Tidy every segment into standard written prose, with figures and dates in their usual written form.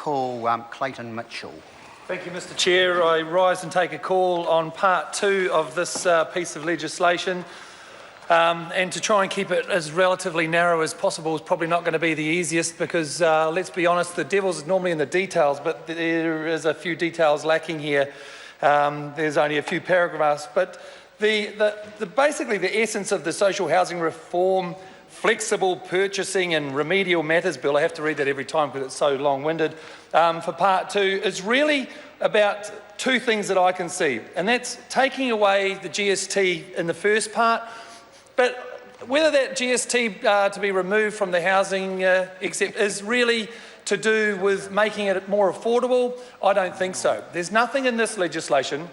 call Clayton Mitchell. Thank you, Mr Chair. I rise and take a call on part 2 of this piece of legislation. And to try and keep it as relatively narrow as possible is probably not going to be the easiest because, let's be honest, the devil's normally in the details, but there is a few details lacking here. There's only a few paragraphs, but basically the essence of the social housing reform, flexible purchasing and remedial matters bill, I have to read that every time because it's so long-winded, for part 2 is really about two things that I can see, and that's taking away the GST in the first part, but whether that GST to be removed from the housing is really to do with making it more affordable, I don't think so. There's nothing in this legislation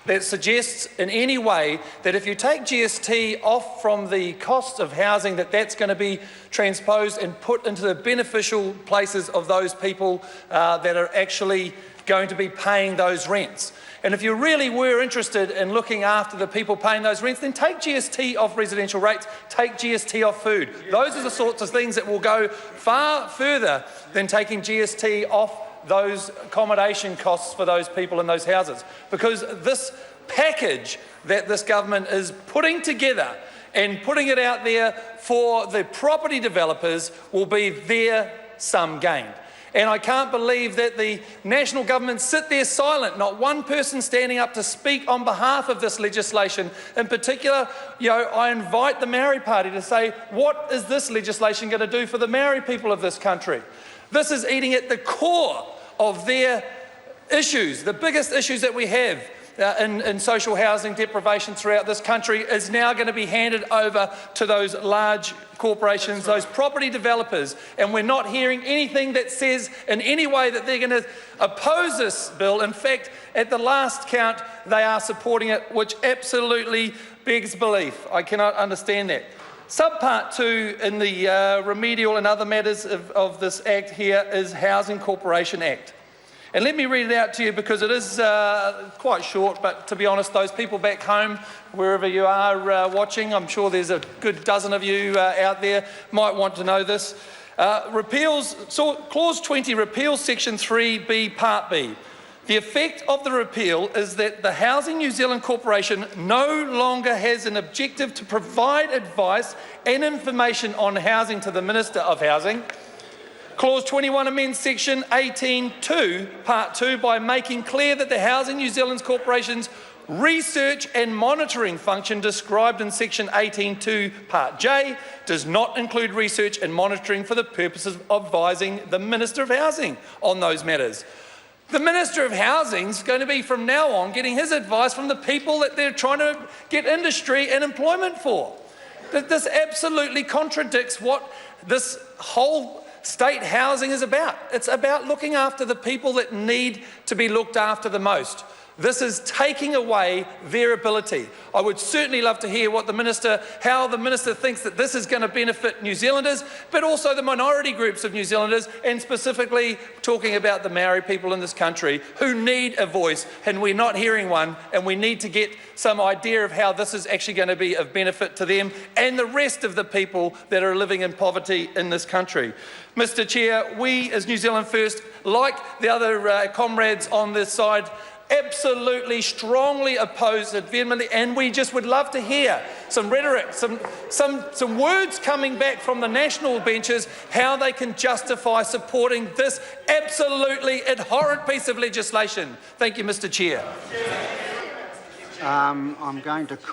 that suggests in any way that if you take GST off from the cost of housing, that's going to be transposed and put into the beneficial places of those people that are actually going to be paying those rents. And if you really were interested in looking after the people paying those rents, then take GST off residential rates, take GST off food. Those are the sorts of things that will go far further than taking GST off those accommodation costs for those people in those houses. Because this package that this government is putting together and putting it out there for the property developers will be their sum gained. And I can't believe that the national government sit there silent, not one person standing up to speak on behalf of this legislation. In particular, I invite the Maori Party to say, what is this legislation going to do for the Maori people of this country? This is eating at the core of their issues. The biggest issues that we have in social housing deprivation throughout this country is now going to be handed over to those large corporations, those property developers, and we're not hearing anything that says in any way that they're going to oppose this bill. In fact, at the last count, they are supporting it, which absolutely begs belief. I cannot understand that. Subpart 2 in the remedial and other matters of this Act here is Housing Corporation Act. And let me read it out to you because it is quite short, but to be honest, those people back home, wherever you are watching, I'm sure there's a good dozen of you out there, might want to know this. Clause 20 repeals Section 3B, Part B. The effect of the repeal is that the Housing New Zealand Corporation no longer has an objective to provide advice and information on housing to the Minister of Housing. Clause 21 amends Section 18.2, Part 2 by making clear that the Housing New Zealand Corporation's research and monitoring function described in Section 18.2, Part J does not include research and monitoring for the purposes of advising the Minister of Housing on those matters. The Minister of Housing is going to be, from now on, getting his advice from the people that they're trying to get industry and employment for. This absolutely contradicts what this whole state housing is about. It's about looking after the people that need to be looked after the most. This is taking away their ability. I would certainly love to hear how the Minister thinks that this is going to benefit New Zealanders, but also the minority groups of New Zealanders, and specifically talking about the Maori people in this country who need a voice, and we're not hearing one, and we need to get some idea of how this is actually going to be of benefit to them and the rest of the people that are living in poverty in this country. Mr Chair, we as New Zealand First, like the other comrades on this side, absolutely strongly oppose it vehemently, and we just would love to hear some rhetoric, some words coming back from the national benches, how they can justify supporting this absolutely abhorrent piece of legislation. Thank you, Mr Chair. I'm going to call